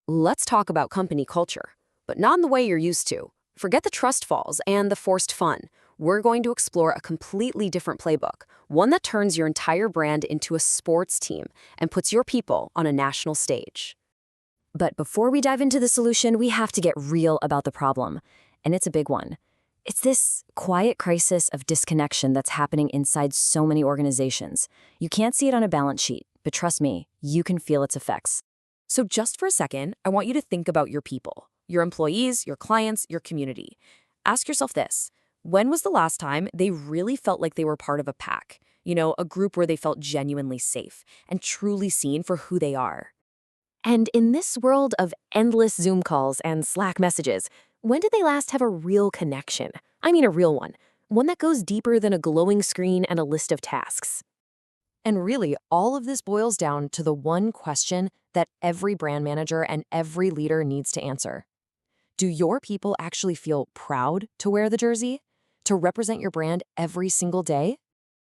Let's talk about company culture, but not in the way you're used to. Forget the trust falls and the forced fun. We're going to explore a completely different playbook, one that turns your entire brand into a sports team and puts your people on a national stage. But before we dive into the solution, we have to get real about the problem. And it's a big one. It's this quiet crisis of disconnection that's happening inside so many organizations. You can't see it on a balance sheet, but trust me, you can feel its effects. So just for a second, I want you to think about your people, your employees, your clients, your community. Ask yourself this: when was the last time they really felt like they were part of a pack? A group where they felt genuinely safe and truly seen for who they are. And in this world of endless Zoom calls and Slack messages, when did they last have a real connection? I mean a real one that goes deeper than a glowing screen and a list of tasks. And really, all of this boils down to the one question that every brand manager and every leader needs to answer. Do your people actually feel proud to wear the jersey? To represent your brand every single day?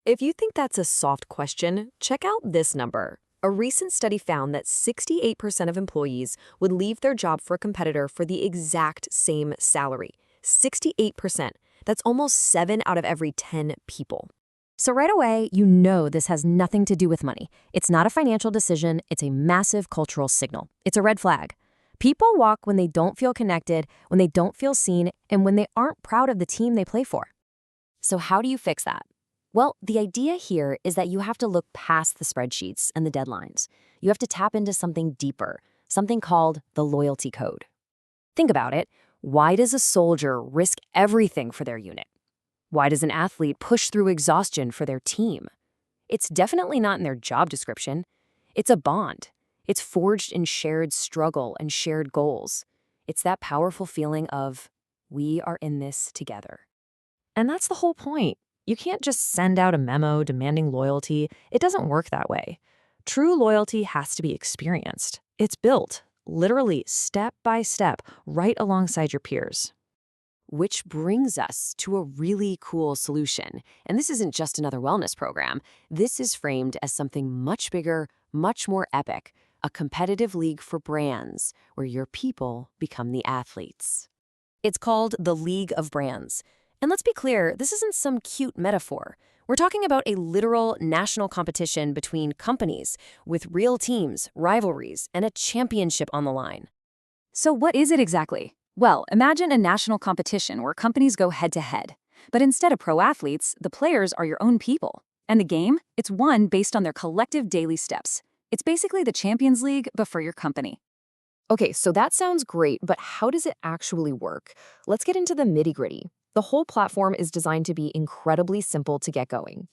If you think that's a soft question, check out this number. A recent study found that 68% of employees would leave their job for a competitor for the exact same salary. 68%. That's almost 7 out of every 10 people. So right away, you know this has nothing to do with money. It's not a financial decision, it's a massive cultural signal. It's a red flag. People walk when they don't feel connected, when they don't feel seen, and when they aren't proud of the team they play for. So how do you fix that? Well, the idea here is that you have to look past the spreadsheets and the deadlines. You have to tap into something deeper, something called the loyalty code. Think about it. Why does a soldier risk everything for their unit? Why does an athlete push through exhaustion for their team? It's definitely not in their job description. It's a bond. It's forged in shared struggle and shared goals. It's that powerful feeling of, we are in this together. And that's the whole point. You can't just send out a memo demanding loyalty. It doesn't work that way. True loyalty has to be experienced. It's built, literally step by step, right alongside your peers. Which brings us to a really cool solution. And this isn't just another wellness program. This is framed as something much bigger, much more epic, a competitive league for brands where your people become the athletes. It's called the League of Brands. And let's be clear, this isn't some cute metaphor. We're talking about a literal national competition between companies with real teams, rivalries, and a championship on the line. So what is it exactly? Well, imagine a national competition where companies go head-to-head. But instead of pro athletes, the players are your own people. And the game? It's won based on their collective daily steps. It's basically the Champions League, but for your company. Okay, so that sounds great, but how does it actually work? Let's get into the nitty-gritty. The whole platform is designed to be incredibly simple to get going.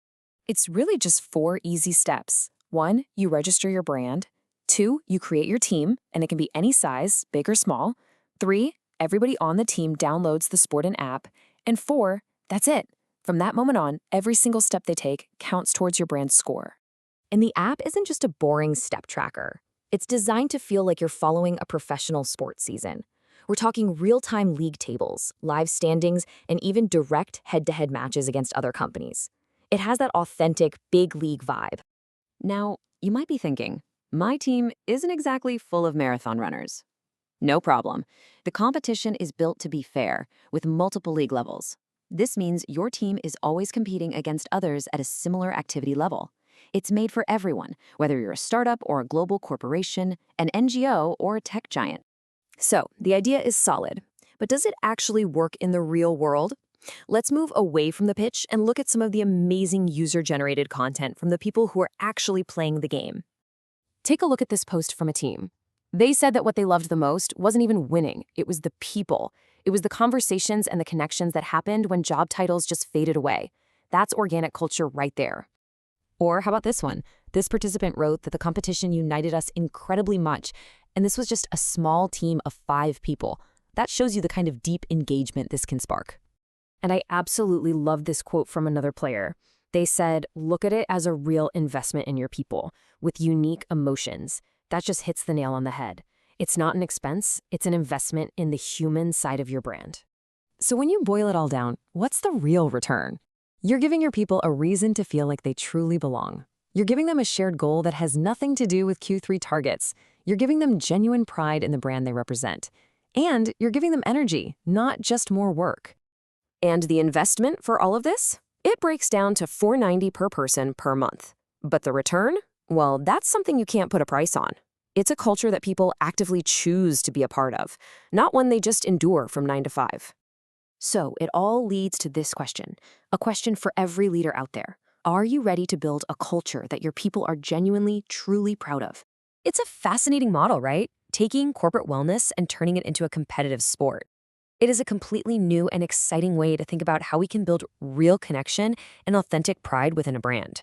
It's really just 4 easy steps. 1, you register your brand. 2, you create your team, and it can be any size, big or small. 3, everybody on the team downloads the Sportin app. And 4, that's it. From that moment on, every single step they take counts towards your brand's score. And the app isn't just a boring step tracker. It's designed to feel like you're following a professional sports season. We're talking real-time league tables, live standings, and even direct head-to-head matches against other companies. It has that authentic big league vibe. Now, you might be thinking, my team isn't exactly full of marathon runners. No problem. The competition is built to be fair, with multiple league levels. This means your team is always competing against others at a similar activity level. It's made for everyone, whether you're a startup or a global corporation, an NGO or a tech giant. So, the idea is solid, but does it actually work in the real world? Let's move away from the pitch and look at some of the amazing user-generated content from the people who are actually playing the game. Take a look at this post from a team. They said that what they loved the most wasn't even winning, it was the people. It was the conversations and the connections that happened when job titles just faded away. That's organic culture right there. Or how about this one? This participant wrote that the competition united us incredibly much, and this was just a small team of 5 people. That shows you the kind of deep engagement this can spark. And I absolutely love this quote from another player. They said, look at it as a real investment in your people, with unique emotions. That just hits the nail on the head. It's not an expense, it's an investment in the human side of your brand. So when you boil it all down, what's the real return? You're giving your people a reason to feel like they truly belong. You're giving them a shared goal that has nothing to do with Q3 targets. You're giving them genuine pride in the brand they represent. And you're giving them energy, not just more work. And the investment for all of this? It breaks down to $490 per person per month. But the return? Well, that's something you can't put a price on. It's a culture that people actively choose to be a part of, not one they just endure from 9 to 5. So it all leads to this question, a question for every leader out there. Are you ready to build a culture that your people are genuinely, truly proud of? It's a fascinating model, right? Taking corporate wellness and turning it into a competitive sport. It is a completely new and exciting way to think about how we can build real connection and authentic pride within a brand.